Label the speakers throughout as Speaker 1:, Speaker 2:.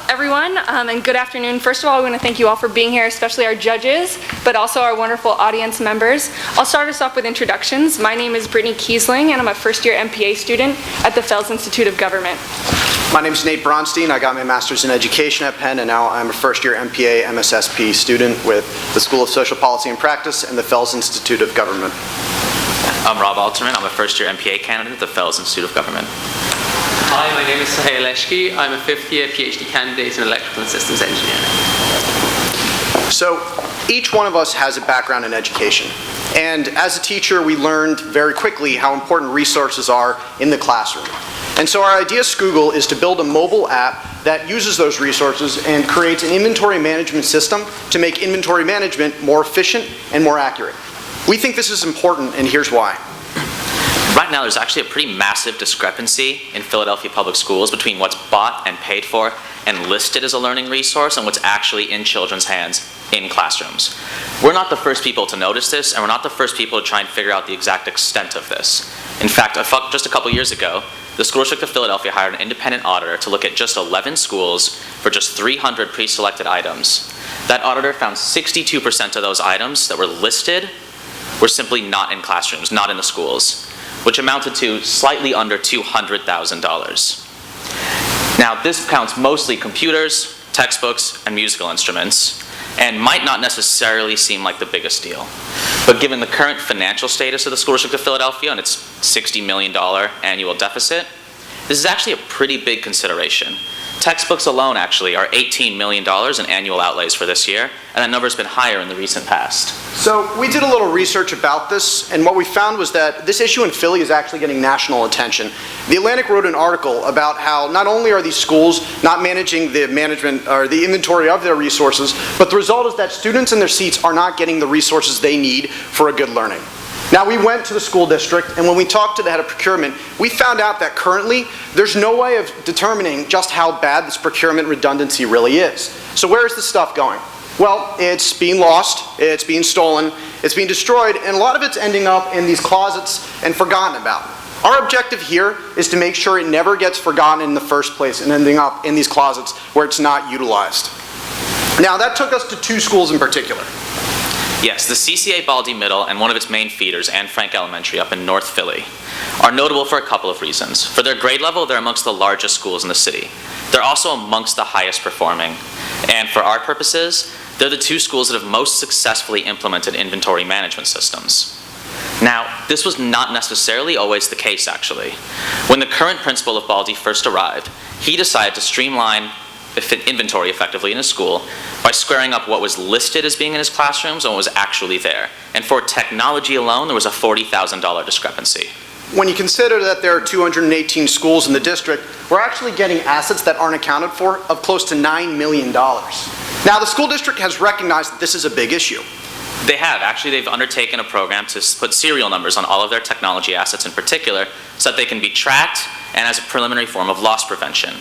Speaker 1: everyone, and good afternoon. First of all, I want to thank you all for being here, especially our judges, but also our wonderful audience members. I'll start us off with introductions. My name is Brittany Kiesling, and I'm a first-year MPA student at the Fels Institute of Government.
Speaker 2: My name is Nate Bronstein. I got my master's in education at Penn, and now I'm a first-year MPA MSSP student with the School of Social Policy and Practice and the Fels Institute of Government.
Speaker 3: I'm Rob Alterman. I'm a first-year MPA candidate at the Fels Institute of Government.
Speaker 4: Hi, my name is Sahil Eshki. I'm a fifth-year PhD candidate in electrical and systems engineering.
Speaker 2: So each one of us has a background in education. And as a teacher, we learned very quickly how important resources are in the classroom. And so our idea at Schoogle is to build a mobile app that uses those resources and creates an inventory management system to make inventory management more efficient and more accurate. We think this is important, and here's why.
Speaker 3: Right now, there's actually a pretty massive discrepancy in Philadelphia public schools between what's bought and paid for and listed as a learning resource and what's actually in children's hands in classrooms. We're not the first people to notice this, and we're not the first people to try and figure out the exact extent of this. In fact, just a couple years ago, the School District of Philadelphia hired an independent auditor to look at just 11 schools for just 300 pre-selected items. That auditor found 62% of those items that were listed were simply not in classrooms, not in the schools, which amounted to slightly under $200,000. Now, this counts mostly computers, textbooks, and musical instruments, and might not necessarily seem like the biggest deal. But given the current financial status of the School District of Philadelphia and its $60 million annual deficit, this is actually a pretty big consideration. Textbooks alone, actually, are $18 million in annual outlays for this year, and that number's been higher in the recent past.
Speaker 2: So we did a little research about this, and what we found was that this issue in Philly is actually getting national attention. The Atlantic wrote an article about how not only are these schools not managing the management or the inventory of their resources, but the result is that students in their seats are not getting the resources they need for a good learning. Now, we went to the school district, and when we talked to the head of procurement, we found out that currently there's no way of determining just how bad this procurement redundancy really is. So where is this stuff going? Well, it's being lost, it's being stolen, it's being destroyed, and a lot of it's ending up in these closets and forgotten about. Our objective here is to make sure it never gets forgotten in the first place and ending up in these closets where it's not utilized. Now, that took us to two schools in particular.
Speaker 3: Yes, the CCA Baldy Middle and one of its main feeders, Anne Frank Elementary up in North Philly, are notable for a couple of reasons. For their grade level, they're amongst the largest schools in the city. They're also amongst the highest performing. And for our purposes, they're the two schools that have most successfully implemented inventory management systems. Now, this was not necessarily always the case, actually. When the current principal of Baldy first arrived, he decided to streamline inventory effectively in his school by squaring up what was listed as being in his classrooms and what was actually there. And for technology alone, there was a $40,000 discrepancy.
Speaker 2: When you consider that there are 218 schools in the district, we're actually getting assets that aren't accounted for of close to $9 million. Now, the school district has recognized that this is a big issue.
Speaker 3: They have. Actually, they've undertaken a program to put serial numbers on all of their technology assets in particular so that they can be tracked and as a preliminary form of loss prevention.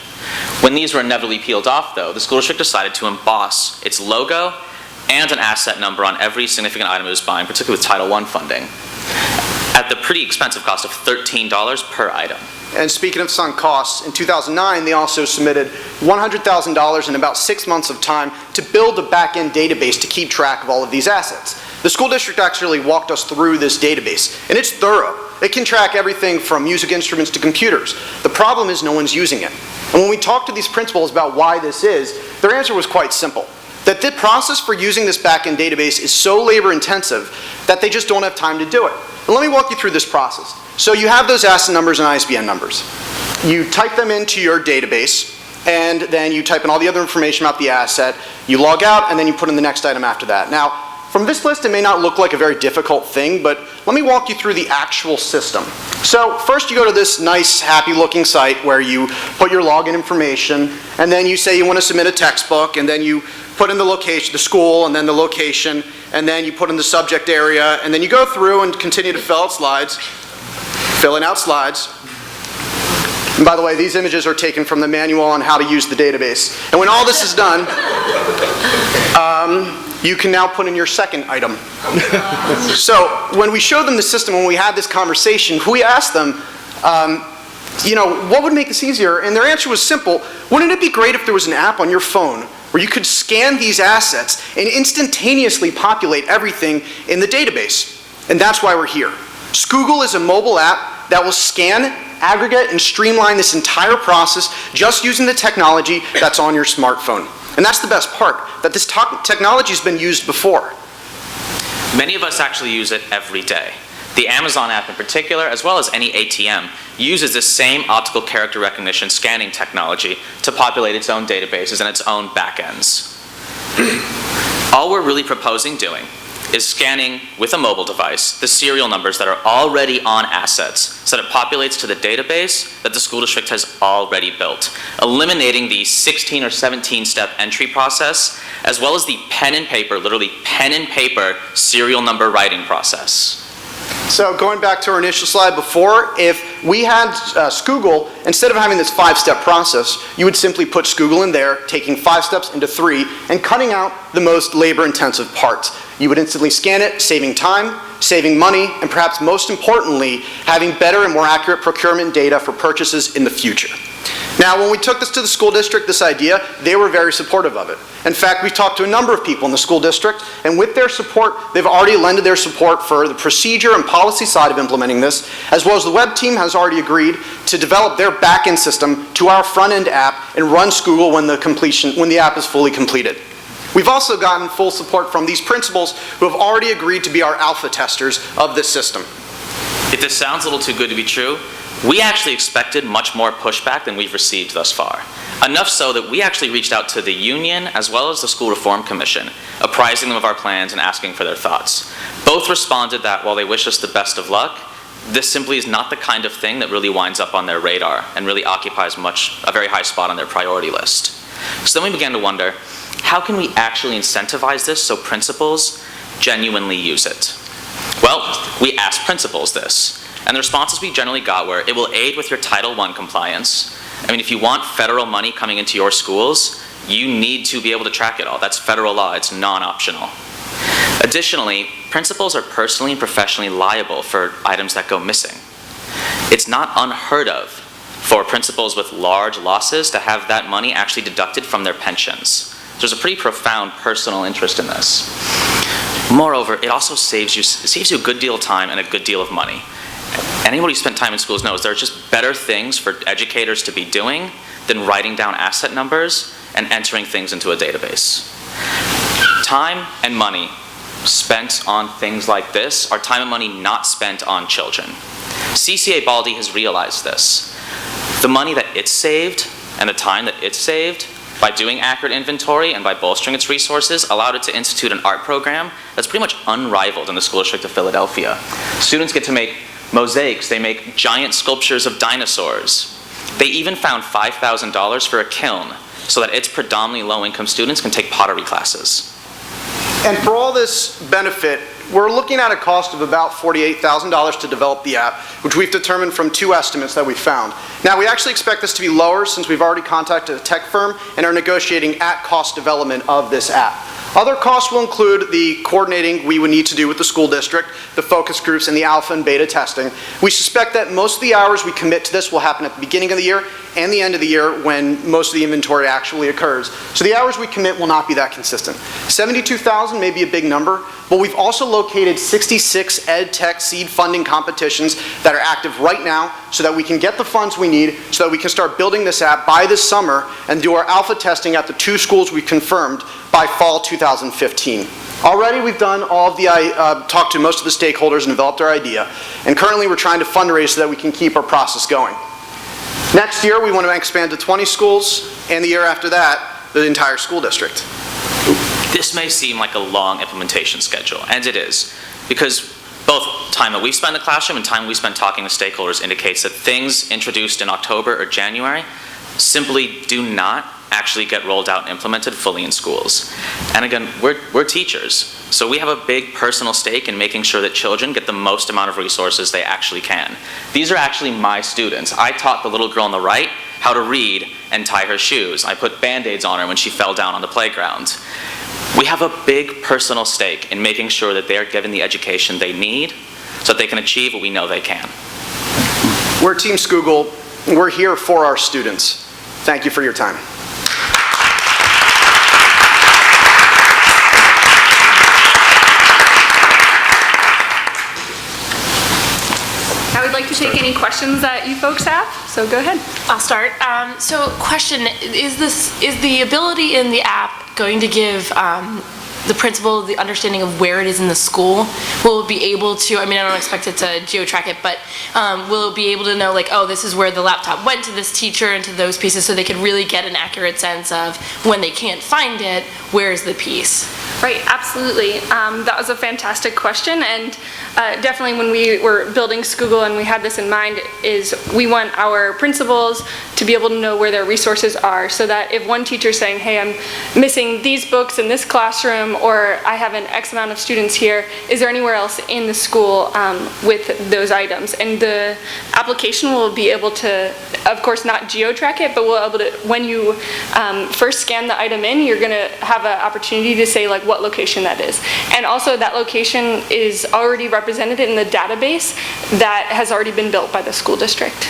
Speaker 3: When these were inevitably peeled off, though, the school district decided to emboss its logo and an asset number on every significant item it was buying, particularly with Title I funding, at the pretty expensive cost of $13 per item.
Speaker 2: And speaking of sunk costs, in 2009, they also submitted $100,000 in about 6 months of time to build a back-end database to keep track of all of these assets. The school district actually walked us through this database, and it's thorough. It can track everything from music instruments to computers. The problem is no one's using it. And when we talked to these principals about why this is, their answer was quite simple. That the process for using this back-end database is so labor-intensive that they just don't have time to do it. And let me walk you through this process. So you have those asset numbers and ISBN numbers. You type them into your database, and then you type in all the other information about the asset. You log out, and then you put in the next item after that. Now, from this list, it may not look like a very difficult thing, but let me walk you through the actual system. So first you go to this nice, happy-looking site where you put your login information, and then you say you want to submit a textbook, and then you put in the location, the school, and then the location, and then you put in the subject area, and then you go through and continue to fill in out slides. And by the way, these images are taken from the manual on how to use the database. And when all this is done, you can now put in your second item. So when we showed them the system, when we had this conversation, we asked them, what would make this easier? And their answer was simple. Wouldn't it be great if there was an app on your phone where you could scan these assets and instantaneously populate everything in the database? And that's why we're here. Schoogle is a mobile app that will scan, aggregate, and streamline this entire process just using the technology that's on your smartphone. And that's the best part, that this technology has been used before.
Speaker 3: Many of us actually use it every day. The Amazon app in particular, as well as any ATM, uses the same optical character recognition scanning technology to populate its own databases and its own backends. All we're really proposing doing is scanning with a mobile device the serial numbers that are already on assets so that it populates to the database that the school district has already built, eliminating the 16 or 17 step entry process, as well as the pen and paper, literally pen and paper serial number writing process.
Speaker 2: So going back to our initial slide before, if we had Schoogle, instead of having this 5-step process, you would simply put Schoogle in there, taking 5 steps into 3, and cutting out the most labor-intensive parts. You would instantly scan it, saving time, saving money, and perhaps most importantly, having better and more accurate procurement data for purchases in the future. Now, when we took this to the school district, this idea, they were very supportive of it. In fact, we've talked to a number of people in the school district, and with their support, they've already lended their support for the procedure and policy side of implementing this, as well as the web team has already agreed to develop their back-end system to our front-end app and run Schoogle when the app is fully completed. We've also gotten full support from these principals who have already agreed to be our alpha testers of this system.
Speaker 3: If this sounds a little too good to be true, we actually expected much more pushback than we've received thus far. Enough so that we actually reached out to the union as well as the School Reform Commission, apprising them of our plans and asking for their thoughts. Both responded that while they wish us the best of luck, this simply is not the kind of thing that really winds up on their radar and really occupies a very high spot on their priority list. So then we began to wonder, how can we actually incentivize this so principals genuinely use it? Well, we asked principals this. And the responses we generally got were, it will aid with your Title I compliance. I mean, if you want federal money coming into your schools, you need to be able to track it all. That's federal law, it's non-optional. Additionally, principals are personally and professionally liable for items that go missing. It's not unheard of for principals with large losses to have that money actually deducted from their pensions. There's a pretty profound personal interest in this. Moreover, it also saves you a good deal of time and a good deal of money. Anybody who spent time in schools knows there are just better things for educators to be doing than writing down asset numbers and entering things into a database. Time and money spent on things like this are time and money not spent on children. CCA Baldy has realized this. The money that it's saved and the time that it's saved by doing accurate inventory and by bolstering its resources allowed it to institute an art program that's pretty much unrivaled in the School District of Philadelphia. Students get to make mosaics, they make giant sculptures of dinosaurs. They even found $5,000 for a kiln so that its predominantly low-income students can take pottery classes.
Speaker 2: And for all this benefit, we're looking at a cost of about $48,000 to develop the app, which we've determined from 2 estimates that we found. Now, we actually expect this to be lower since we've already contacted a tech firm and are negotiating at-cost development of this app. Other costs will include the coordinating we would need to do with the school district, the focus groups, and the alpha and beta testing. We suspect that most of the hours we commit to this will happen at the beginning of the year and the end of the year when most of the inventory actually occurs. So the hours we commit will not be that consistent. 72,000 may be a big number, but we've also located 66 ed tech seed funding competitions that are active right now so that we can get the funds we need so that we can start building this app by this summer and do our alpha testing at the 2 schools we confirmed by fall 2015. Already we've done all of the, talked to most of the stakeholders and developed our idea, and currently we're trying to fundraise so that we can keep our process going. Next year we want to expand to 20 schools, and the year after that, the entire school district.
Speaker 3: This may seem like a long implementation schedule, and it is, because both time that we spend in the classroom and time we spend talking to stakeholders indicates that things introduced in October or January simply do not actually get rolled out and implemented fully in schools. And again, we're teachers, so we have a big personal stake in making sure that children get the most amount of resources they actually can. These are actually my students. I taught the little girl on the right how to read and tie her shoes. I put Band-Aids on her when she fell down on the playground. We have a big personal stake in making sure that they are given the education they need so that they can achieve what we know they can.
Speaker 2: We're Team Schoogle, We're here for our students. Thank you for your time.
Speaker 1: I would like to take any questions that you folks have, so go ahead.
Speaker 5: I'll start. So question, is the ability in the app going to give the principal the understanding of where it is in the school? Will it be able to, I mean, I don't expect it to geo-track it, but will it be able to know, like, oh, this is where the laptop went to this teacher and to those pieces, so they could really get an accurate sense of when they can't find it, where's the piece?
Speaker 1: Right, absolutely. That was a fantastic question, and definitely when we were building Schoogle and we had this in mind, is we want our principals to be able to know where their resources are, so that if one teacher's saying, hey, I'm missing these books in this classroom, or I have an X amount of students here, is there anywhere else in the school with those items? And the application will be able to, of course, not geo-track it, but we'll be able to, when you first scan the item in, you're gonna have an opportunity to say, like, what location that is. And also that location is already represented in the database that has already been built by the school district.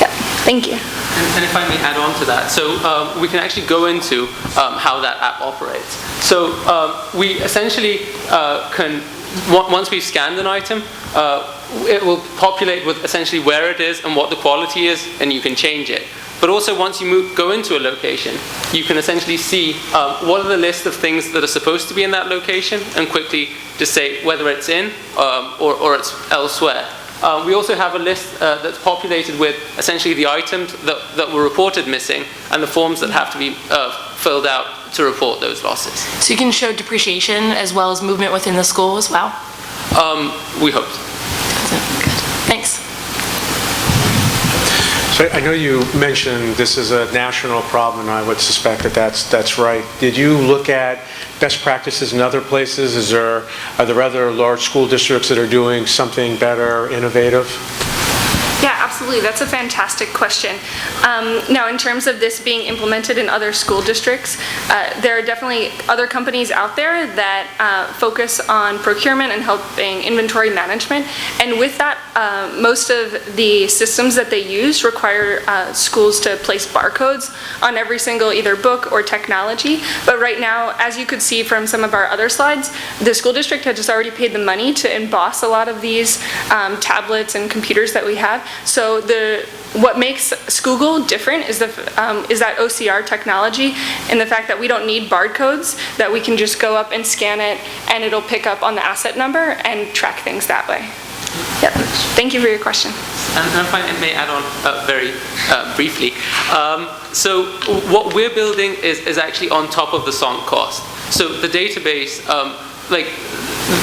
Speaker 1: Yep, thank you.
Speaker 4: And if I may add on to that, so we can actually go into how that app operates. So we essentially once we've scanned an item, it will populate with essentially where it is and what the quality is, and you can change it. But also once you go into a location, you can essentially see what are the list of things that are supposed to be in that location, and quickly just say whether it's in or it's elsewhere. We also have a list that's populated with essentially the items that were reported missing and the forms that have to be filled out to report those losses.
Speaker 5: So you can show depreciation as well as movement within the school as well?
Speaker 4: We hope so.
Speaker 5: Good. Thanks.
Speaker 6: So I know you mentioned this is a national problem, and I would suspect that that's right. Did you look at best practices in other places? Are there other large school districts that are doing something better, innovative?
Speaker 1: Yeah, absolutely. That's a fantastic question. Now, in terms of this being implemented in other school districts, there are definitely other companies out there that focus on procurement and helping inventory management. And with that, most of the systems that they use require schools to place barcodes on every single either book or technology. But right now, as you could see from some of our other slides, the school district had just already paid the money to emboss a lot of these tablets and computers that we have. So what makes Schoogle different is that OCR technology, and the fact that we don't need barcodes, that we can just go up and scan it and it'll pick up on the asset number and track things that way. Yep. Thank you for your question.
Speaker 4: And if I may add on very briefly. So what we're building is actually on top of the sunk cost. So the database,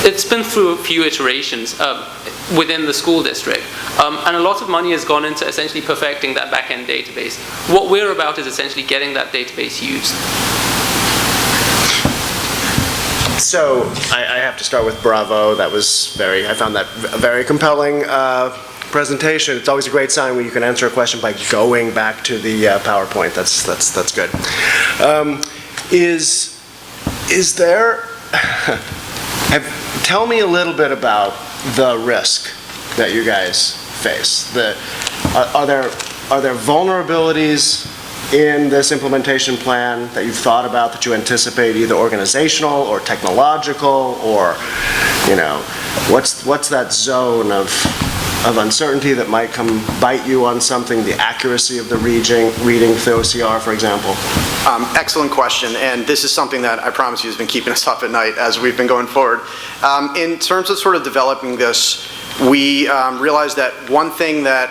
Speaker 4: it's been through a few iterations within the school district, and a lot of money has gone into essentially perfecting that back-end database. What we're about is essentially getting that database used.
Speaker 7: So I have to start with bravo. I found that a very compelling presentation. It's always a great sign when you can answer a question by going back to the PowerPoint. That's good. Is there? Tell me a little bit about the risk that you guys face. Are there vulnerabilities in this implementation plan that you've thought about, that you anticipate, either organizational or technological, or what's that zone of uncertainty that might come bite you on something, the accuracy of the reading through OCR, for example?
Speaker 2: Excellent question, and this is something that I promise you has been keeping us up at night as we've been going forward. In terms of sort of developing this, we realized that one thing that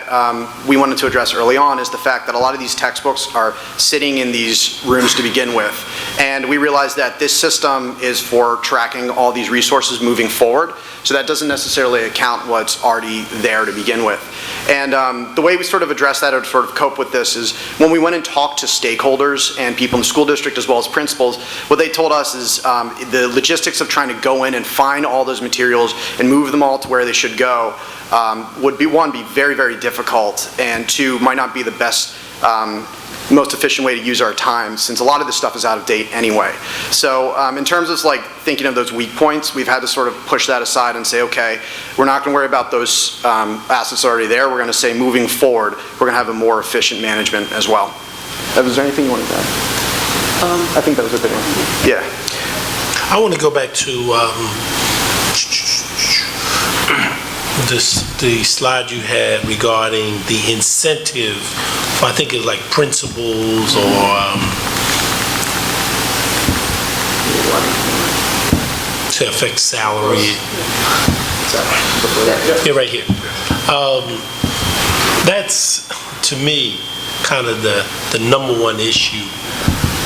Speaker 2: we wanted to address early on is the fact that a lot of these textbooks are sitting in these rooms to begin with. And we realized that this system is for tracking all these resources moving forward. So that doesn't necessarily account what's already there to begin with. And the way we sort of address that or sort of cope with this is when we went and talked to stakeholders and people in the school district as well as principals, what they told us is the logistics of trying to go in and find all those materials and move them all to where they should go would be, one, be very, very difficult, and two, might not be the best most efficient way to use our time, since a lot of this stuff is out of date anyway. So in terms of like thinking of those weak points, we've had to sort of push that aside and say, okay, we're not going to worry about those assets already there. We're going to say moving forward, we're going to have a more efficient management as well. Was there anything you wanted to add? I think that was a good one. Yeah.
Speaker 8: I want to go back to the slide you had regarding the incentive for, I think it's like principals or to affect salary. Yeah, right here. That's, to me, kind of the number one issue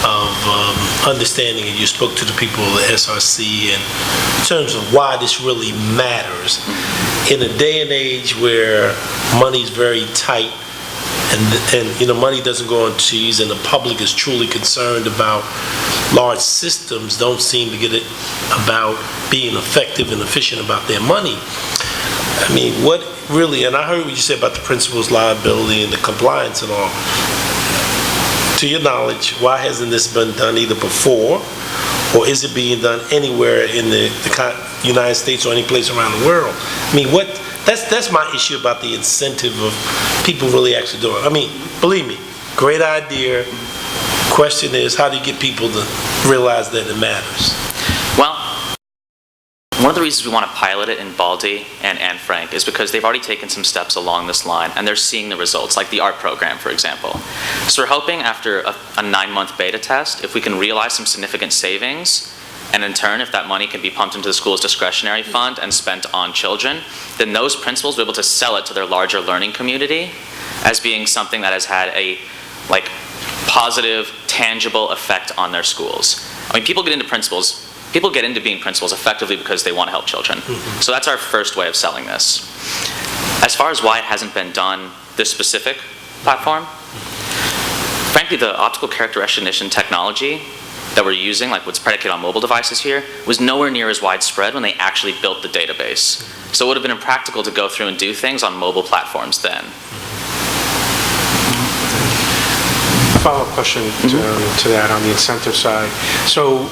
Speaker 8: of understanding, and you spoke to the people of the SRC in terms of why this really matters. In a day and age where money is very tight and money doesn't go on cheese, and the public is truly concerned about large systems don't seem to get it about being effective and efficient about their money. I mean, what really, and I heard what you said about the principal's liability and the compliance and all. To your knowledge, why hasn't this been done either before, or is it being done anywhere in the United States or any place around the world? I mean, that's my issue about the incentive of people really actually doing it. I mean, believe me, great idea. Question is, how do you get people to realize that it matters?
Speaker 3: Well, one of the reasons we want to pilot it in Baldy and Anne Frank is because they've already taken some steps along this line and they're seeing the results, like the art program, for example. So we're hoping after a 9-month beta test, if we can realize some significant savings, and in turn, if that money can be pumped into the school's discretionary fund and spent on children, then those principals will be able to sell it to their larger learning community as being something that has had a positive, tangible effect on their schools. I mean, people get into being principals effectively because they want to help children. So that's our first way of selling this. As far as why it hasn't been done, this specific platform, frankly, the optical character recognition technology that we're using, like what's predicated on mobile devices here, was nowhere near as widespread when they actually built the database. So it would have been impractical to go through and do things on mobile platforms then.
Speaker 6: Follow-up question to that on the incentive side. So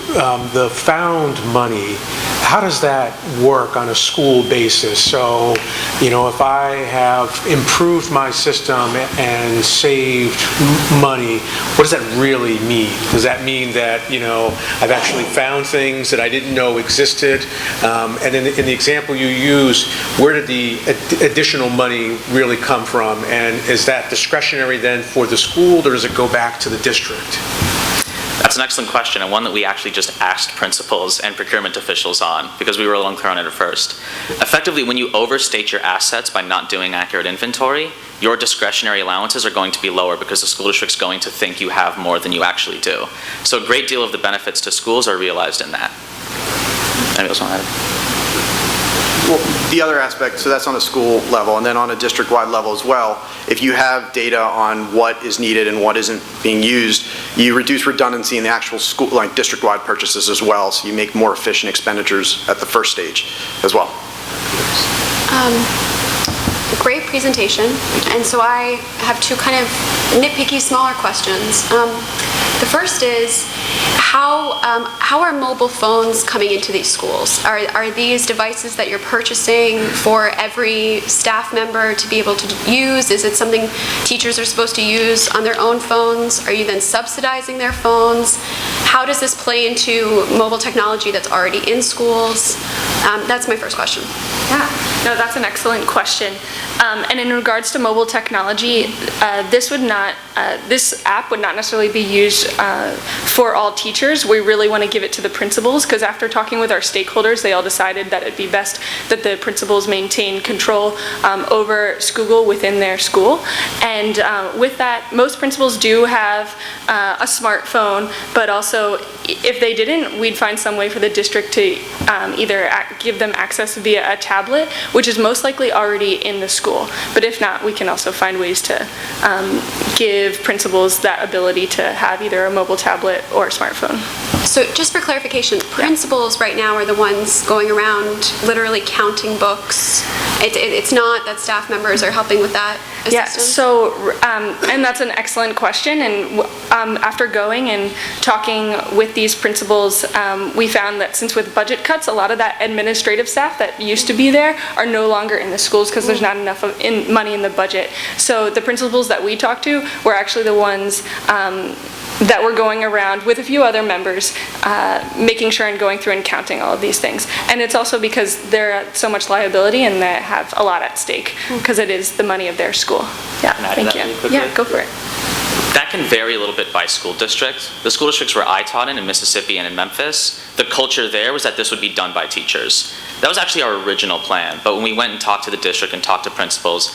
Speaker 6: the found money, how does that work on a school basis? So, if I have improved my system and saved money, what does that really mean? Does that mean that, I've actually found things that I didn't know existed? And in the example you used, where did the additional money really come from? And is that discretionary then for the school, or does it go back to the district?
Speaker 3: That's an excellent question, and one that we actually just asked principals and procurement officials on, because we were a little unclear on it at first. Effectively, when you overstate your assets by not doing accurate inventory, your discretionary allowances are going to be lower because the school district's going to think you have more than you actually do. So a great deal of the benefits to schools are realized in that. Anybody else want to add?
Speaker 2: Well, the other aspect, so that's on a school level, and then on a district-wide level as well, if you have data on what is needed and what isn't being used, you reduce redundancy in the actual school, like district-wide purchases as well, so you make more efficient expenditures at the first stage as well.
Speaker 9: Great presentation, and so I have two kind of nitpicky, smaller questions. The first is, how are mobile phones coming into these schools? Are these devices that you're purchasing for every staff member to be able to use? Is it something teachers are supposed to use on their own phones? Are you then subsidizing their phones? How does this play into mobile technology that's already in schools? That's my first question.
Speaker 1: Yeah, no, that's an excellent question. And in regards to mobile technology, this app would not necessarily be used for all teachers. We really want to give it to the principals, because after talking with our stakeholders, they all decided that it'd be best that the principals maintain control over Schoogle within their school. And with that, most principals do have a smartphone, but also if they didn't, we'd find some way for the district to either give them access via a tablet, which is most likely already in the school. But if not, we can also find ways to give principals that ability to have either a mobile tablet or a smartphone.
Speaker 9: So just for clarification, principals right now are the ones going around literally counting books. It's not that staff members are helping with that assistance?
Speaker 1: Yeah, so, and that's an excellent question, and after going and talking with these principals, we found that since with budget cuts, a lot of that administrative staff that used to be there are no longer in the schools because there's not enough money in the budget. So the principals that we talked to were actually the ones that were going around with a few other members, making sure and going through and counting all of these things. And it's also because they're at so much liability and they have a lot at stake because it is the money of their school. Yeah,
Speaker 3: Can I add to
Speaker 1: thank
Speaker 3: that
Speaker 1: you.
Speaker 3: really quickly?
Speaker 1: Yeah, go for it.
Speaker 3: That can vary a little bit by school district. The school districts where I taught in Mississippi and in Memphis, the culture there was that this would be done by teachers. That was actually our original plan, but when we went and talked to the district and talked to principals,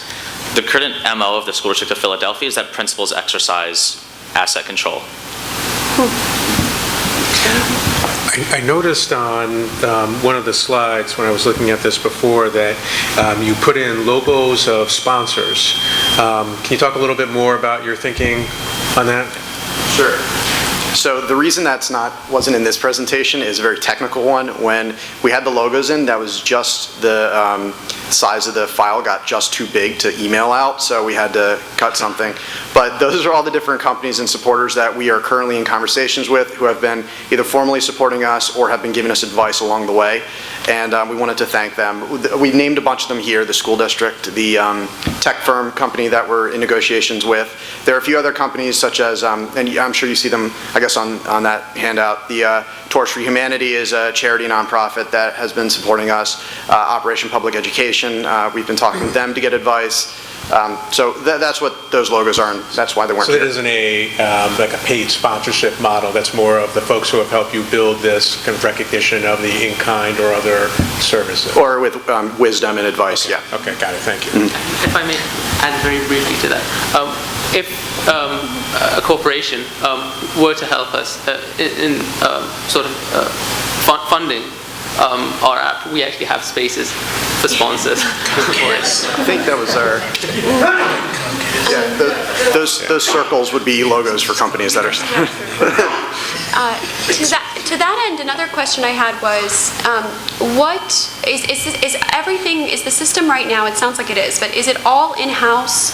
Speaker 3: the current MO of the School District of Philadelphia is that principals exercise asset control.
Speaker 6: I noticed on one of the slides when I was looking at this before that you put in logos of sponsors. Can you talk a little bit more about your thinking on that?
Speaker 2: Sure. So the reason wasn't in this presentation is a very technical one. When we had the logos in, that was just the size of the file got just too big to email out, so we had to cut something. But those are all the different companies and supporters that we are currently in conversations with who have been either formally supporting us or have been giving us advice along the way. And we wanted to thank them. We named a bunch of them here, the school district, the tech firm company that we're in negotiations with. There are a few other companies such as, and I'm sure you see them, I guess, on that handout. The Torch for Humanity is a charity nonprofit that has been supporting us. Operation Public Education, we've been talking with them to get advice. So that's what those logos are, and that's why they weren't
Speaker 6: So
Speaker 2: here.
Speaker 6: it isn't like a paid sponsorship model. That's more of the folks who have helped you build this kind of recognition of the in-kind or other services.
Speaker 2: Or with wisdom and advice, yeah.
Speaker 6: Okay, got it. Thank you.
Speaker 4: If I may add very briefly to that. If a corporation were to help us in sort of funding our app, we actually have spaces for sponsors.
Speaker 2: I think that was our, yeah, those circles would be logos for companies that are.
Speaker 9: To that end, another question I had was, what is everything, is the system right now, it sounds like it is, but is it all in-house,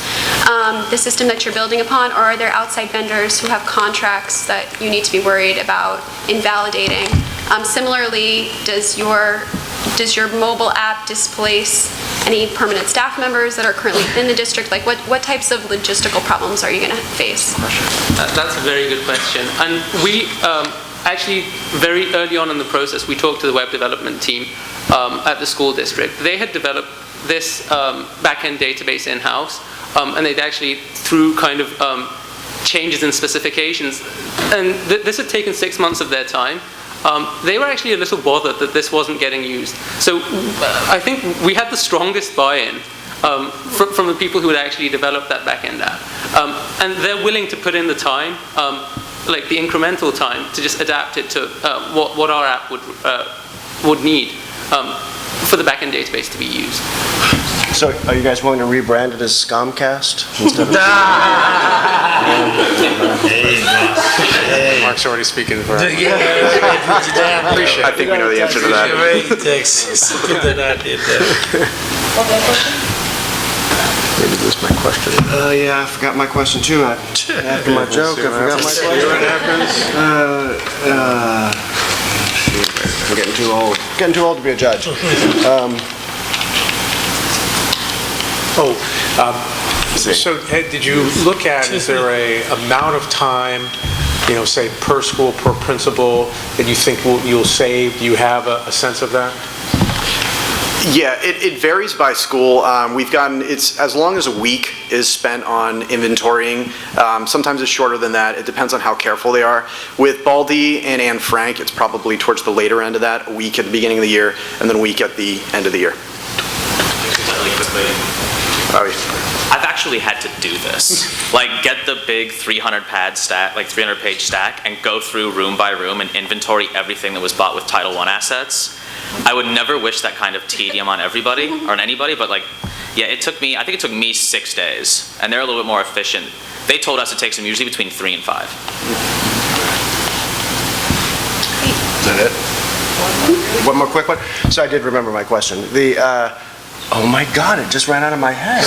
Speaker 9: the system that you're building upon, or are there outside vendors who have contracts that you need to be worried about invalidating? Similarly, does your mobile app displace any permanent staff members that are currently within the district? Like what types of logistical problems are you going to face?
Speaker 4: That's a very good question. And we actually, very early on in the process, we talked to the web development team at the school district. They had developed this back-end database in-house, and they'd actually, through kind of changes in specifications, and this had taken 6 months of their time. They were actually a little bothered that this wasn't getting used. So I think we had the strongest buy-in from the people who had actually developed that back-end app. And they're willing to put in the time, like the incremental time, to just adapt it to what our app would need for the back-end database to be used.
Speaker 7: So are you guys willing to rebrand it as Scomcast instead of?
Speaker 6: Mark's already speaking for us.
Speaker 2: I think we know the answer to that.
Speaker 8: Texas. Good idea there.
Speaker 7: Maybe this is my question. Yeah, I forgot my question too. After my joke, I forgot my question. I'm getting too old. Getting too old to be a judge.
Speaker 6: So Ed, did you look at, is there a amount of time, say per school, per principal, that you think you'll save? Do you have a sense of that?
Speaker 2: Yeah, it varies by school. We've gotten, it's as long as a week is spent on inventorying. Sometimes it's shorter than that. It depends on how careful they are. With Baldy and Anne Frank, it's probably towards the later end of that, a week at the beginning of the year, and then a week at the end of the year.
Speaker 3: Really quickly.
Speaker 2: Oh, yeah.
Speaker 3: I've actually had to do this. Like, get the big 300-page stack, and go through room by room and inventory everything that was bought with Title I assets. I would never wish that kind of tedium on everybody or on anybody, but like, yeah, I think it took me 6 days, and they're a little bit more efficient. They told us it takes them usually between 3 and 5.
Speaker 7: Is that it? One more quick one. So I did remember my question. Oh my God, it just ran out of my head.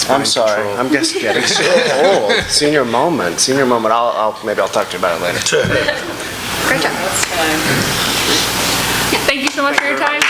Speaker 7: I'm sorry. I'm just getting so old. Senior moment. Maybe I'll talk to you about it later.
Speaker 9: Great job.
Speaker 1: Thank you so much for your time.